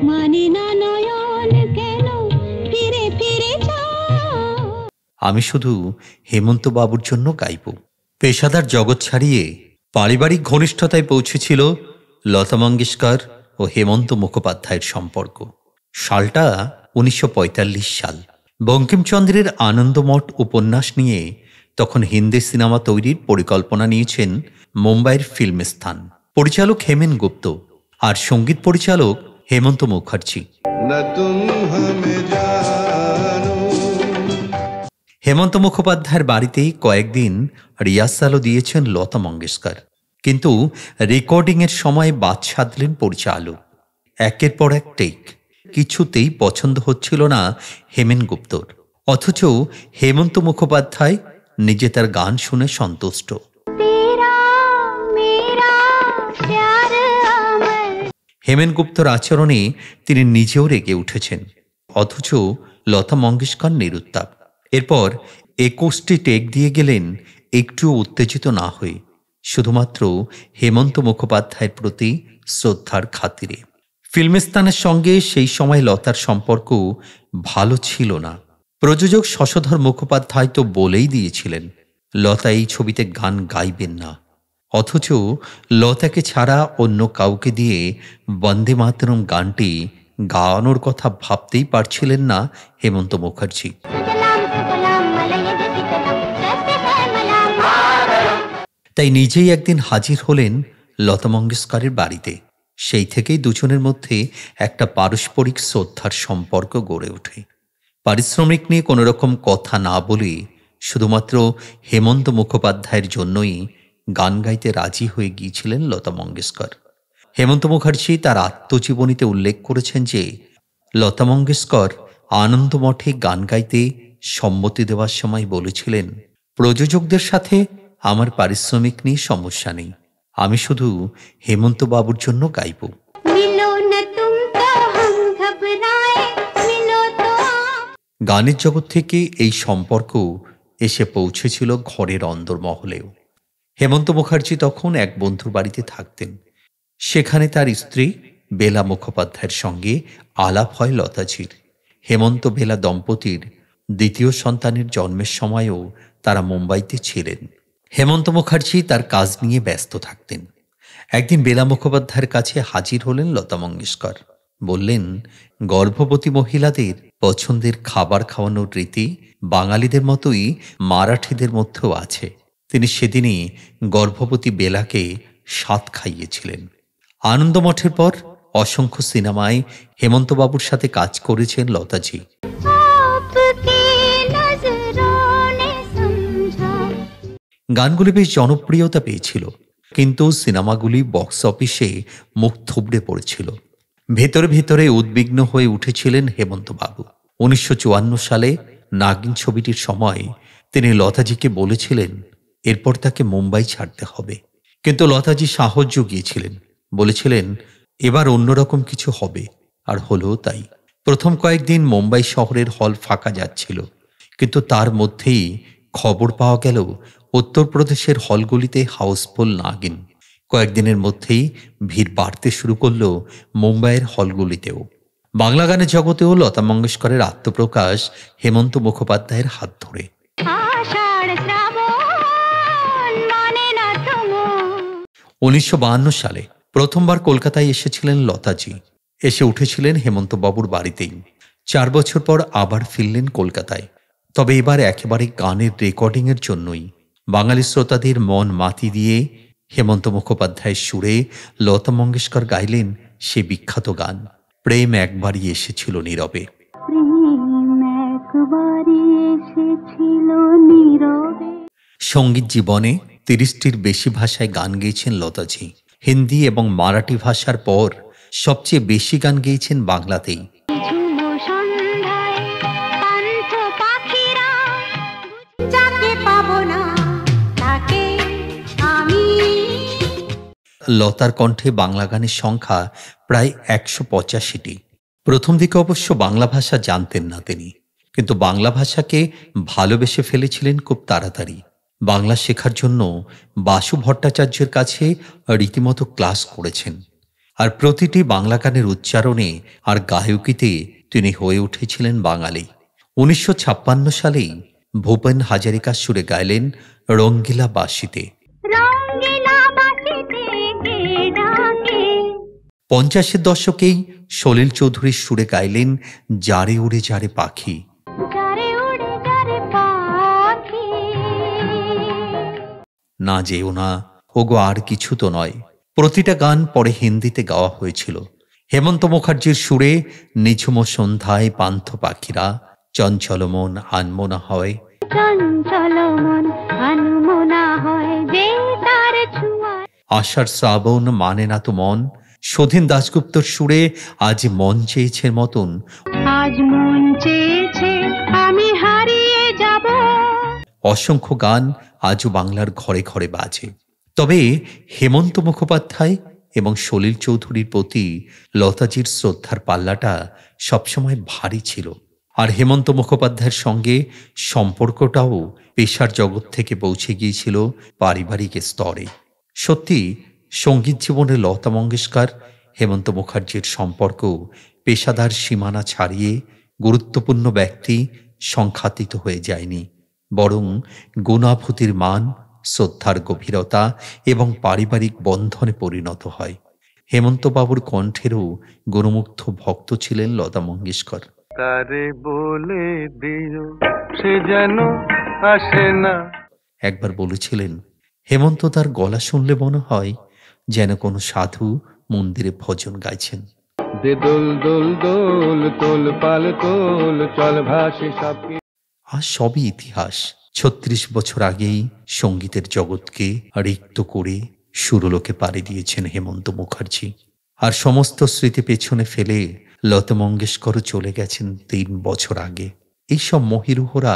মানে না নয়ন কেন ফিরে ফিরে চাও। আমি শুধু হেমন্ত বাবুর জন্য গাইব। পেশাদার জগৎ ছাড়িয়ে পারিবারিক ঘনিষ্ঠতায় পৌঁছেছিল লতা মঙ্গেশকর ও হেমন্ত মুখোপাধ্যায়ের সম্পর্ক। সালটা 1945 সাল। বঙ্কিমচন্দ্রের আনন্দমঠ উপন্যাস নিয়ে তখন হিন্দি সিনেমা তৈরির পরিকল্পনা নিয়েছেন মুম্বাইয়ের ফিল্মস্থান। পরিচালক হেমেন গুপ্ত আর সঙ্গীত পরিচালক হেমন্ত মুখার্জি। হেমন্ত মুখোপাধ্যায়ের বাড়িতে কয়েকদিন রিহার্সালও দিয়েছেন লতা মঙ্গেশকর, কিন্তু রেকর্ডিংয়ের সময় বাদ সাধলেন পরিচালক। একের পর এক টেক, কিছুতেই পছন্দ হচ্ছিল না হেমেন গুপ্তর। অথচ হেমন্ত মুখোপাধ্যায় নিজে তার গান শুনে সন্তুষ্ট। হেমেন গুপ্তর আচরণে তিনি নিজেও রেগে উঠেছেন, অথচ লতা মঙ্গেশকর নিরুত্তাপ। এরপর 21টি টেক দিয়ে গেলেন একটুও উত্তেজিত না হয়ে, শুধুমাত্র হেমন্ত মুখোপাধ্যায়ের প্রতি শ্রদ্ধার খাতিরে। ফিল্মস্থানের সঙ্গে সেই সময় লতার সম্পর্ক ভালো ছিল না। প্রযোজক শশধর মুখোপাধ্যায় তো বলেই দিয়েছিলেন লতা এই ছবিতে গান গাইবেন না। অথচ লতাকে ছাড়া অন্য কাউকে দিয়ে বন্দে মাতরম গানটি গাওয়ানোর কথা ভাবতেই পারছিলেন না হেমন্ত মুখার্জি। তাই নিজেই একদিন হাজির হলেন লতা মঙ্গেশকরের বাড়িতে। সেই থেকেই দুজনের মধ্যে একটা পারস্পরিক শ্রদ্ধার সম্পর্ক গড়ে ওঠে। পারিশ্রমিক নিয়ে কোনো রকম কথা না বলে শুধুমাত্র হেমন্ত মুখোপাধ্যায়ের জন্যই গান গাইতে রাজি হয়ে গিয়েছিলেন লতা মঙ্গেশকর। হেমন্ত মুখার্জি তার আত্মজীবনীতে উল্লেখ করেছেন যে লতা মঙ্গেশকর আনন্দমঠে গান গাইতে সম্মতি দেওয়ার সময় বলেছিলেন, প্রযোজকদের সাথে আমার পারিশ্রমিক নিয়ে সমস্যা নেই, আমি শুধু হেমন্ত বাবুর জন্য গাইব। গানের জগৎ থেকে এই সম্পর্ক এসে পৌঁছেছিল ঘরের অন্দরমহলেও। হেমন্ত মুখার্জি তখন এক বন্ধুর বাড়িতে থাকতেন। সেখানে তার স্ত্রী বেলা মুখোপাধ্যায়ের সঙ্গে আলাপ হয় লতাজির। হেমন্ত বেলা দম্পতির দ্বিতীয় সন্তানের জন্মের সময়ও তারা মুম্বাইতে ছিলেন। হেমন্ত মুখার্জি তার কাজ নিয়ে ব্যস্ত থাকতেন। একদিন বেলা মুখোপাধ্যায়ের কাছে হাজির হলেন লতা মঙ্গেশকর। বললেন, গর্ভবতী মহিলাদের পছন্দের খাবার খাওয়ানোর রীতি বাঙালিদের মতোই মারাঠিদের মধ্যেও আছে। তিনি সেদিনই গর্ভবতী বেলাকে স্বাদ খাইয়েছিলেন। আনন্দমঠের পর অসংখ্য সিনেমায় হেমন্তবাবুর সাথে কাজ করেছেন লতাজি। গানগুলি বেশ জনপ্রিয়তা পেয়েছিল, কিন্তু সিনেমাগুলি বক্স অফিসে মুখ থুবড়ে পড়েছিল। ভেতরে ভেতরে উদ্বিগ্ন হয়ে উঠেছিলেন হেমন্তবাবু। 1954 সালে নাগিন ছবিটির সময় তিনি লতাজিকে বলেছিলেন এরপর তাকে মুম্বাই ছাড়তে হবে, কিন্তু লতাজি সাহস জুগিয়েছিলেন, বলেছিলেন এবার অন্যরকম কিছু হবে। আর হলো তাই। প্রথম কয়েকদিন মুম্বাই শহরের হল ফাঁকা যাচ্ছিল, কিন্তু তার মধ্যেই খবর পাওয়া গেল উত্তরপ্রদেশের হলগুলিতে হাউসফুল নাগিন। কয়েকদিনের মধ্যেই ভিড় বাড়তে শুরু করল মুম্বাইয়ের হলগুলিতেও। বাংলা গানের জগতেও লতা মঙ্গেশকরের আত্মপ্রকাশ হেমন্ত মুখোপাধ্যায়ের হাত ধরে। 1952 সালে প্রথমবার কলকাতায় এসেছিলেন লতাজি। এসে উঠেছিলেন হেমন্তবাবুর বাড়িতেই। 4 বছর পর আবার ফিরলেন কলকাতায়। তবে এবার একেবারে গানের রেকর্ডিংয়ের জন্যই। বাঙালি শ্রোতাদের মন মাতি দিয়ে হেমন্ত মুখোপাধ্যায়ের সুরে লতা মঙ্গেশকর গাইলেন সে বিখ্যাত গান প্রেম একবারই এসেছিল নীরবে। সঙ্গীত জীবনে 30টির বেশি ভাষায় গান গেয়েছেন লতাজি। হিন্দি এবং মারাঠি ভাষার পর সবচেয়ে বেশি গান গেয়েছেন বাংলাতেই। লতার কণ্ঠে বাংলা গানের সংখ্যা প্রায় 185টি। প্রথম দিকে অবশ্য বাংলা ভাষা জানতেন না তিনি, কিন্তু বাংলা ভাষাকে ভালোবেসে ফেলেছিলেন খুব তাড়াতাড়ি। বাংলা শেখার জন্য বাসু ভট্টাচার্যের কাছে রীতিমতো ক্লাস করেছেন। আর প্রতিটি বাংলা গানের উচ্চারণে আর গায়কিতে তিনি হয়ে উঠেছিলেন বাঙালি। 1956 সালেই ভূপেন হাজারিকার সুরে গাইলেন রঙ্গিলা বাঁশিতে। রঙ্গিলা বাঁশিতে কে ডাকে, 50-এর দশকেই সলিল চৌধুরীর সুরে গাইলেন যারে উড়ে যারে পাখি। যারে উড়ে যারে পাখি, না যেও না ওগো আর কিছু তো নয়। প্রতিটা গান পরে হিন্দিতে গাওয়া হয়েছিল। হেমন্ত মুখার্জির সুরে নিঝুম সন্ধ্যায় পান্থ পাখিরা চঞ্চল মন আনমনা হয়। চঞ্চল মন আনমনা হয় যে তার ছোঁয়ায়। আষাঢ় শ্রাবণ মানে না তো মন, স্বাধীন দাশগুপ্তর সুরে আজ মন চেয়েছে মতন। আজ মন চেয়েছে আমি হারিয়ে যাব। অসংখ্য গান আজও বাংলার ঘরে ঘরে বাজে। তবে হেমন্ত মুখোপাধ্যায় এবং সলিল চৌধুরীর প্রতি লতাজির শ্রদ্ধার পাল্লাটা সবসময় ভারী ছিল। আর হেমন্ত মুখোপাধ্যায়ের সঙ্গে সম্পর্কটাও পেশার জগৎ থেকে পৌঁছে গিয়েছিল পারিবারিক স্তরে। সত্যি সঙ্গীত জীবনে লতা মঙ্গেশকর হেমন্ত মুখার্জির সম্পর্ক পেশাদার সীমানা ছাড়িয়ে গুরুত্বপূর্ণ ব্যক্তি সংখ্যাতীত হয়ে যায়নি, বরং গুণাভূতির মান, শ্রদ্ধার গভীরতা এবং পারিবারিক বন্ধনে পরিণত হয়। হেমন্তবাবুর কণ্ঠেরও গুণমুগ্ধ ভক্ত ছিলেন লতা মঙ্গেশকর। তারে বলে দিও সে যেন আসে না। একবার বলেছিলেন, হেমন্ত তার গলা শুনলে মনে হয় যেন কোনো সাধু মন্দিরে ভজন গাইছেন। দে দোল দোল দোল তোল পাল তোল চল ভাসে সব। আর সবই ইতিহাস। 36 বছর আগেই সঙ্গীতের জগৎকে রিক্ত করে সুরলোকে পাড়ি দিয়েছেন হেমন্ত মুখার্জি। আর সমস্ত স্মৃতি পেছনে ফেলে লতা মঙ্গেশকরও চলে গেছেন 3 বছর আগে। এইসব মহিরুহরা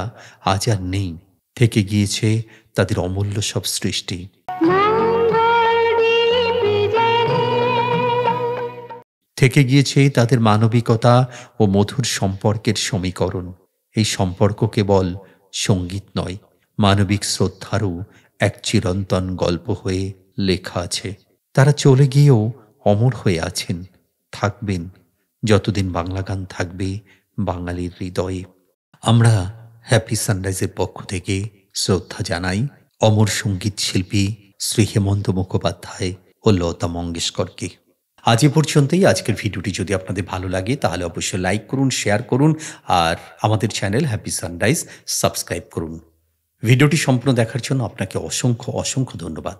আজ আর নেই, থেকে গিয়েছে তাদের অমূল্য সব সৃষ্টি। থেকে গিয়েছে তাদের মানবিকতা ও মধুর সম্পর্কের সমীকরণ। এই সম্পর্ক কেবল সঙ্গীত নয়, মানবিক শ্রদ্ধারও এক চিরন্তন গল্প হয়ে লেখা আছে। তারা চলে গিয়েও অমর হয়ে আছেন, থাকবেন যতদিন বাংলা গান থাকবে বাঙালির হৃদয়ে। আমরা হ্যাপি সানরাইজের পক্ষ থেকে শ্রদ্ধা জানাই অমর সঙ্গীত শিল্পী শ্রী হেমন্ত মুখোপাধ্যায় ও লতা মঙ্গেশকরকে। আজ এ পর্যন্তই। আজকের ভিডিওটি যদি আপনাদের ভালো লাগে তাহলে অবশ্যই লাইক করুন, শেয়ার করুন আর আমাদের চ্যানেল হ্যাপি সানরাইজ সাবস্ক্রাইব করুন। ভিডিওটি সম্পূর্ণ দেখার জন্য আপনাকে অসংখ্য অসংখ্য ধন্যবাদ।